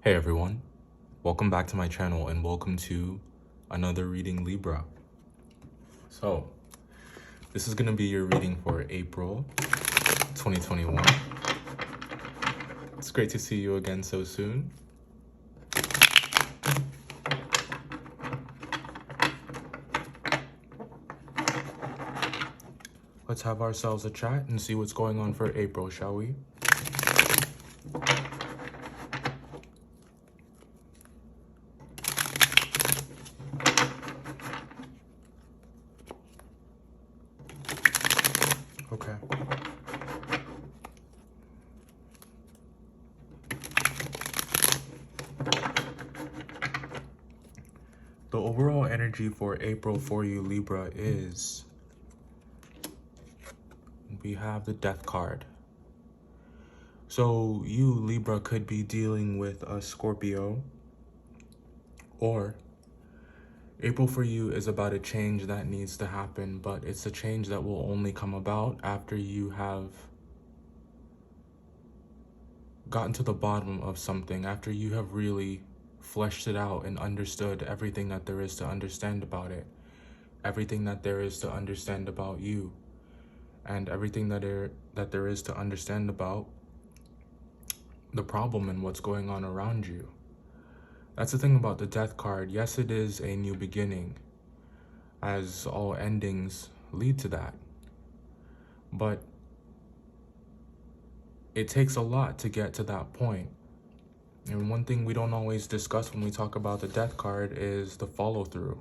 Hey everyone, welcome back to my channel and welcome to another reading Libra. So, this is going to be your reading for April 2021. It's great to see you again so soon. Let's have ourselves a chat and see what's going on for April, shall we? Okay. The overall energy for April for you, Libra, is we have the Death card. So you, Libra, could be dealing with a Scorpio, or April for you is about a change that needs to happen, but it's a change that will only come about after you have gotten to the bottom of something, after you have really fleshed it out and understood everything that there is to understand about it, everything that there is to understand about you, and everything that there is to understand about the problem and what's going on around you. That's the thing about the Death card. Yes, it is a new beginning, as all endings lead to that. But it takes a lot to get to that point. And one thing we don't always discuss when we talk about the Death card is the follow-through.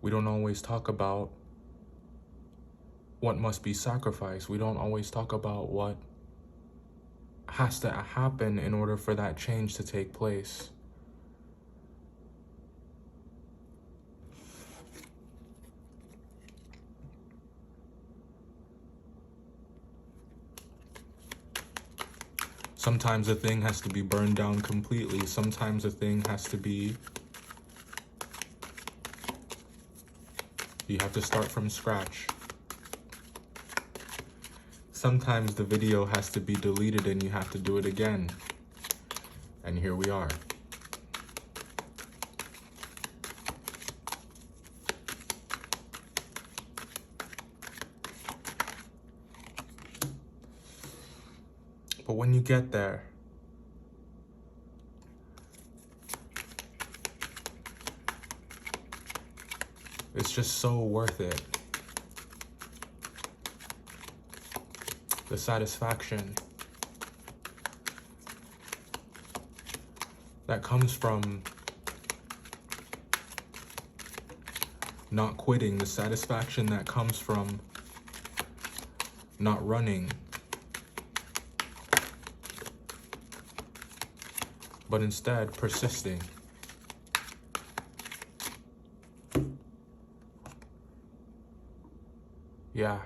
We don't always talk about what must be sacrificed. We don't always talk about what has to happen in order for that change to take place. Sometimes a thing has to be burned down completely. Sometimes a thing has to be, you have to start from scratch. Sometimes the video has to be deleted and you have to do it again. And here we are. But when you get there, it's just so worth it. The satisfaction that comes from not quitting, the satisfaction that comes from not running, but instead persisting. Yeah.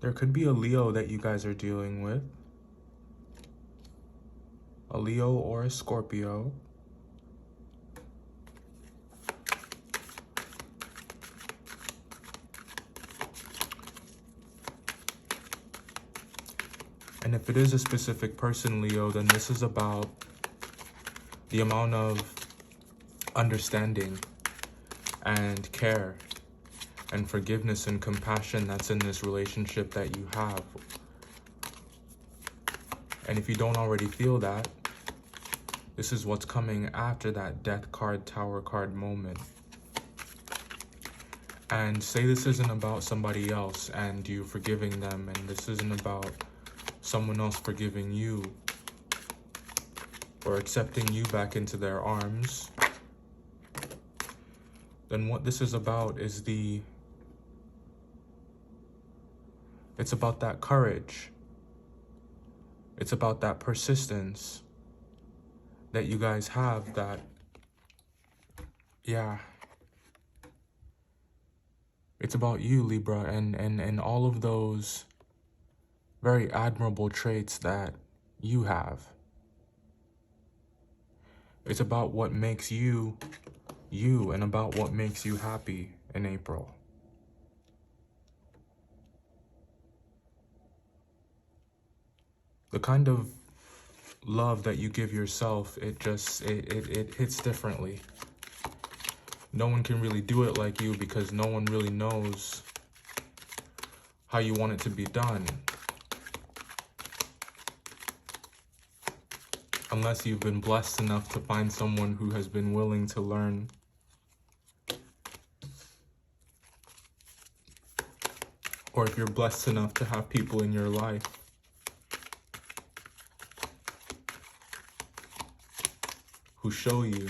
There could be a Leo that you guys are dealing with. A Leo or a Scorpio. And if it is a specific person, Leo, then this is about the amount of understanding and care and forgiveness and compassion that's in this relationship that you have. And if you don't already feel that, this is what's coming after that Death card, Tower card moment. And say this isn't about somebody else and you forgiving them, and this isn't about someone else forgiving you or accepting you back into their arms, then what this is about is it's about that courage. It's about that persistence that you guys have, that, yeah. It's about you, Libra, and all of those very admirable traits that you have. It's about what makes you you and about what makes you happy in April. The kind of love that you give yourself, it hits differently. No one can really do it like you because no one really knows how you want it to be done. Unless you've been blessed enough to find someone who has been willing to learn. Or if you're blessed enough to have people in your life who show you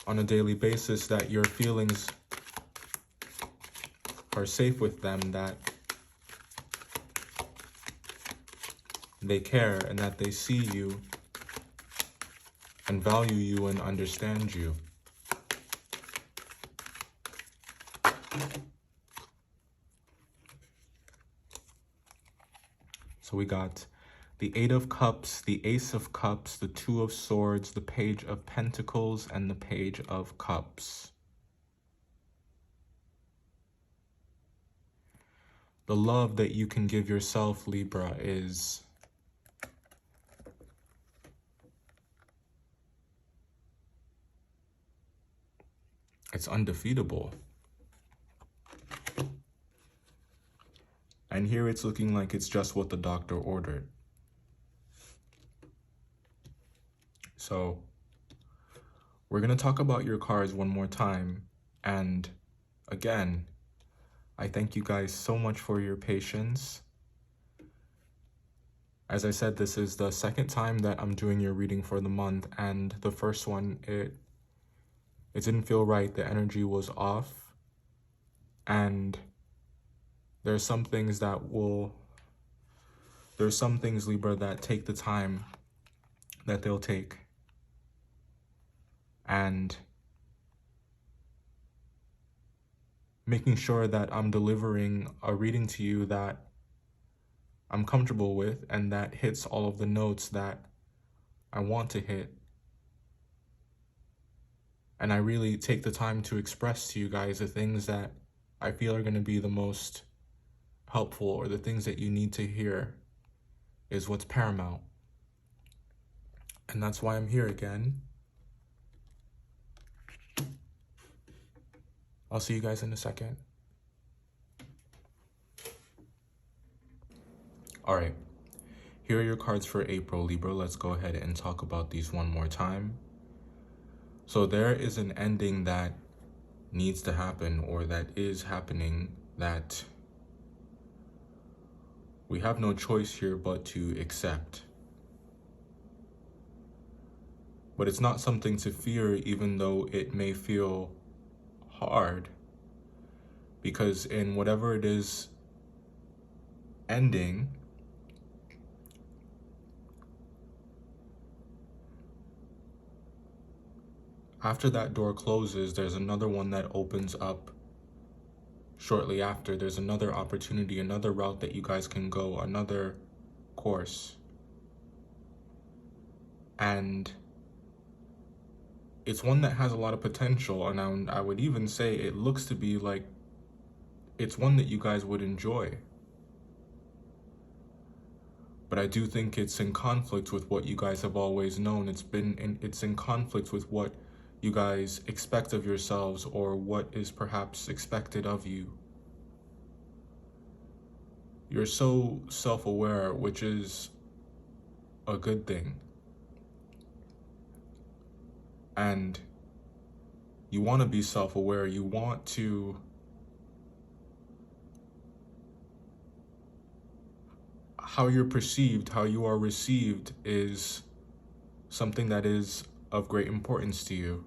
on a daily basis that your feelings are safe with them, that they care and that they see you and value you and understand you. So we got the Eight of Cups, the Ace of Cups, the Two of Swords, the Page of Pentacles, and the Page of Cups. The love that you can give yourself, Libra, it's undefeatable. And here it's looking like it's just what the doctor ordered. So we're going to talk about your cards one more time. And again, I thank you guys so much for your patience. As I said, this is the second time that I'm doing your reading for the month, and the first one, it didn't feel right. The energy was off, and there's some things, Libra, that take the time that they'll take. And making sure that I'm delivering a reading to you that I'm comfortable with and that hits all of the notes that I want to hit. And I really take the time to express to you guys the things that I feel are going to be the most helpful, or the things that you need to hear is what's paramount. And that's why I'm here again. I'll see you guys in a second. All right, here are your cards for April, Libra. Let's go ahead and talk about these one more time. So there is an ending that needs to happen, or that is happening, that we have no choice here but to accept. But it's not something to fear, even though it may feel hard, because in whatever it is ending, after that door closes, there's another one that opens up shortly after. There's another opportunity, another route that you guys can go, another course. And it's one that has a lot of potential, and I would even say it looks to be like it's one that you guys would enjoy. But I do think it's in conflict with what you guys have always known. It's in conflict with what you guys expect of yourselves, or what is perhaps expected of you. You're so self-aware, which is a good thing. And you want to be self-aware. You want to how you're perceived, how you are received is something that is of great importance to you.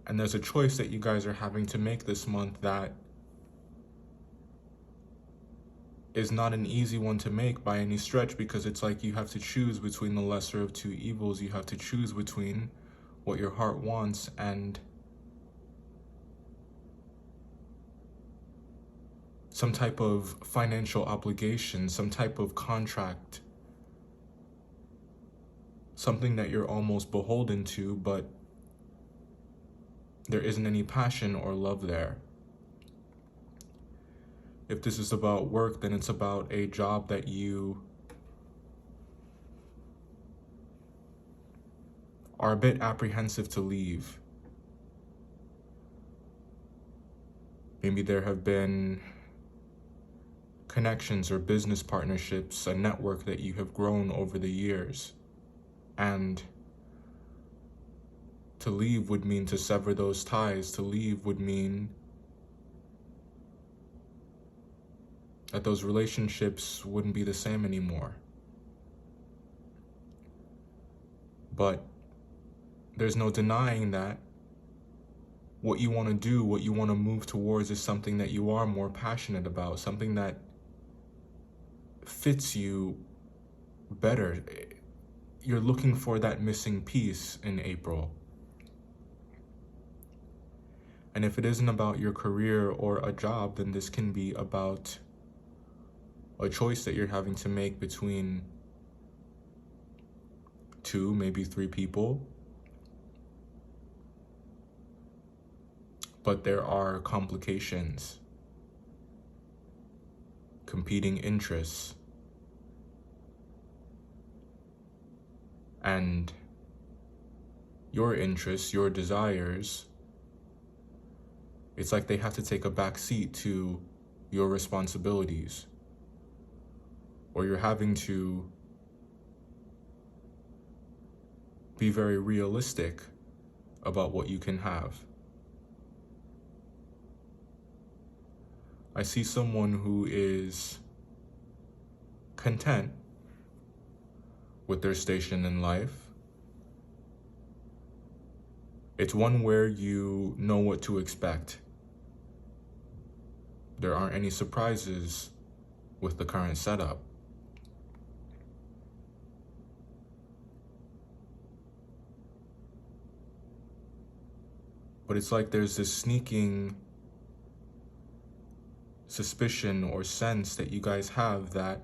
And there's a choice that you guys are having to make this month that is not an easy one to make by any stretch, because it's like you have to choose between the lesser of two evils. You have to choose between what your heart wants and some type of financial obligation, some type of contract something that you're almost beholden to, but there isn't any passion or love there. If this is about work, then it's about a job that you are a bit apprehensive to leave. Maybe there have been connections or business partnerships, a network that you have grown over the years. And to leave would mean to sever those ties. To leave would mean that those relationships wouldn't be the same anymore. But there's no denying that what you want to do, what you want to move towards is something that you are more passionate about, something that fits you better. You're looking for that missing piece in April. And if it isn't about your career or a job, then this can be about a choice that you're having to make between 2, maybe 3 people. But there are complications, competing interests, and your interests, your desires, it's like they have to take a back seat to your responsibilities, or you're having to be very realistic about what you can have. I see someone who is content with their station in life. It's one where you know what to expect. There aren't any surprises with the current setup. But it's like there's this sneaking suspicion or sense that you guys have that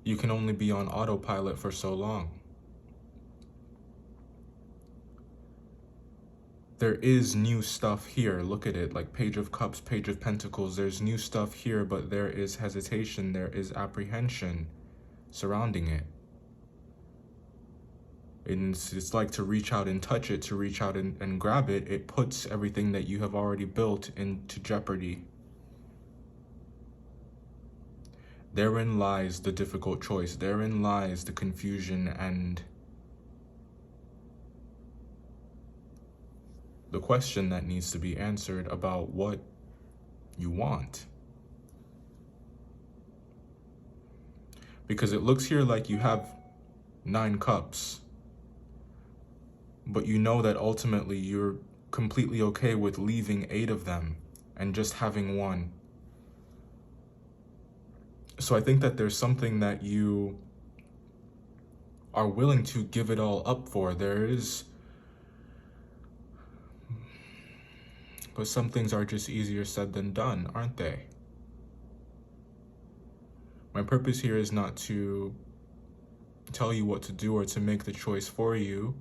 you can only be on autopilot for so long. There is new stuff here. Look at it, like Page of Cups, Page of Pentacles. There's new stuff here, but there is hesitation, there is apprehension surrounding it. And it's like to reach out and touch it, to reach out and grab it. It puts everything that you have already built into jeopardy. Therein lies the difficult choice. Therein lies the confusion and the question that needs to be answered about what you want. Because it looks here like you have 9 cups. But you know that ultimately you're completely okay with leaving 8 of them and just having 1. So I think that there's something that you are willing to give it all up for. There is, but some things are just easier said than done, aren't they? My purpose here is not to tell you what to do or to make the choice for you.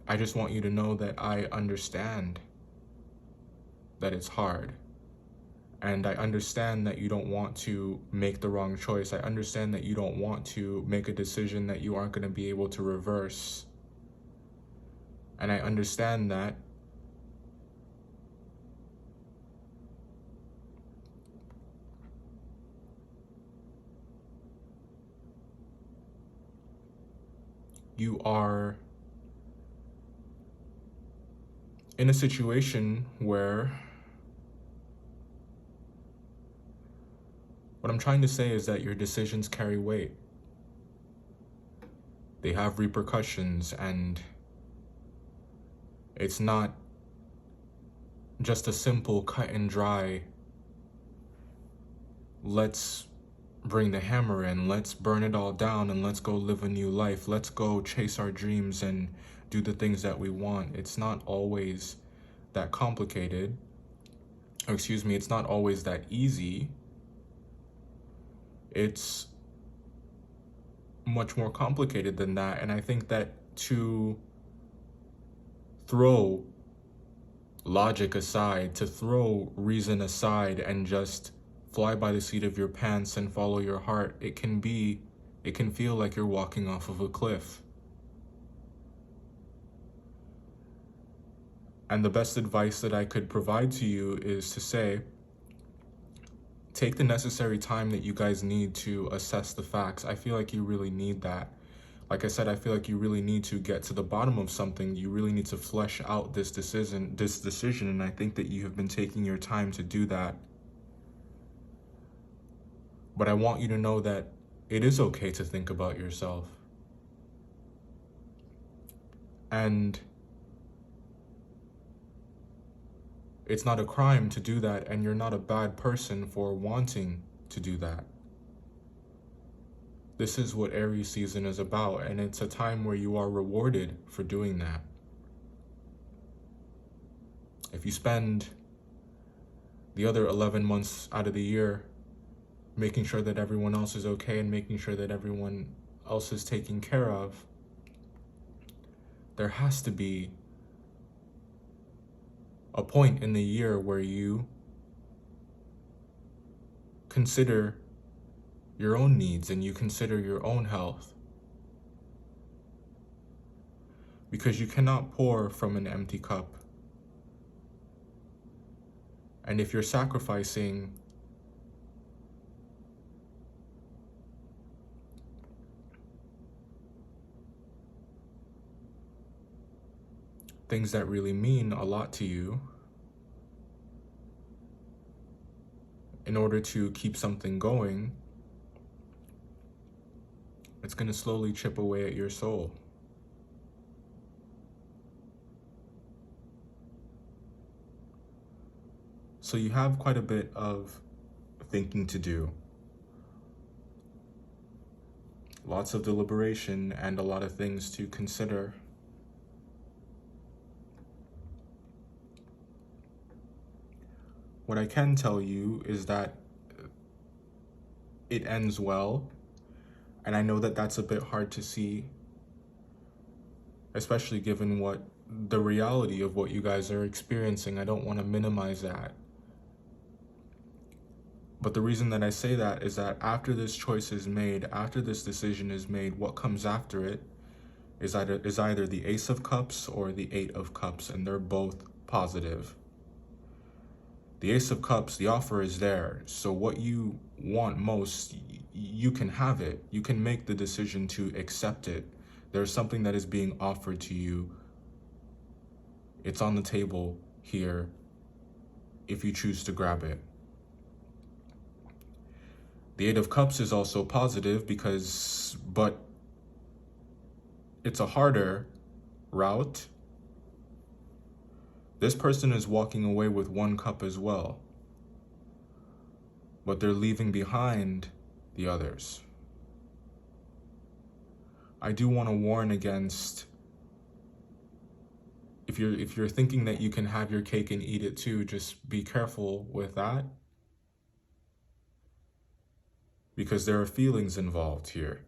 I just want you to know that I understand that it's hard. And I understand that you don't want to make the wrong choice. I understand that you don't want to make a decision that you aren't going to be able to reverse. And I understand that you are in a situation where what I'm trying to say is that your decisions carry weight. They have repercussions, and it's not just a simple cut and dry, let's bring the hammer in, let's burn it all down and let's go live a new life. Let's go chase our dreams and do the things that we want. It's not always that complicated. It's not always that easy. It's much more complicated than that. And I think that to throw logic aside, to throw reason aside and just fly by the seat of your pants and follow your heart, it can feel like you're walking off of a cliff. And the best advice that I could provide to you is to say, take the necessary time that you guys need to assess the facts. I feel like you really need that. Like I said, I feel like you really need to get to the bottom of something. You really need to flesh out this decision, and I think that you have been taking your time to do that. But I want you to know that it is okay to think about yourself. And it's not a crime to do that, and you're not a bad person for wanting to do that. This is what Aries season is about, and it's a time where you are rewarded for doing that. If you spend the other 11 months out of the year making sure that everyone else is okay and making sure that everyone else is taken care of, there has to be a point in the year where you consider your own needs and you consider your own health. Because you cannot pour from an empty cup. And if you're sacrificing things that really mean a lot to you in order to keep something going, it's going to slowly chip away at your soul. So you have quite a bit of thinking to do. Lots of deliberation and a lot of things to consider. What I can tell you is that it ends well. And I know that that's a bit hard to see, especially given what the reality of what you guys are experiencing. I don't want to minimize that. But the reason that I say that is that after this choice is made, after this decision is made, what comes after it is either the Ace of Cups or the Eight of Cups, and they're both positive. The Ace of Cups, the offer is there. So what you want most, you can have it. You can make the decision to accept it. There's something that is being offered to you. It's on the table here if you choose to grab it. The Eight of Cups is also positive but it's a harder route. This person is walking away with one cup as well, but they're leaving behind the others. I do want to warn against, if you're thinking that you can have your cake and eat it too, just be careful with that, because there are feelings involved here.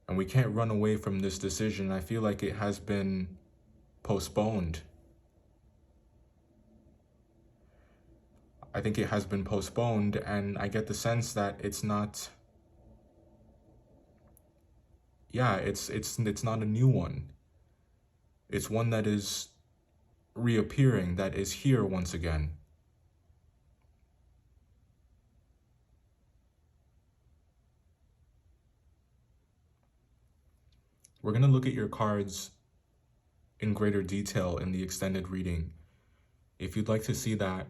And we can't run away from this decision. I feel like it has been postponed. I think it has been postponed, and I get the sense that it's not, it's not a new one. It's one that is reappearing, that is here once again. We're going to look at your cards in greater detail in the extended reading. If you'd like to see that,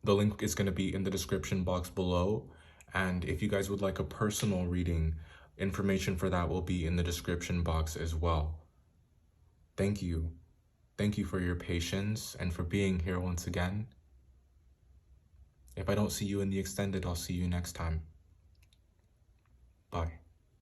the link is going to be in the description box below. And if you guys would like a personal reading, information for that will be in the description box as well. Thank you. Thank you for your patience and for being here once again. If I don't see you in the extended, I'll see you next time. Bye.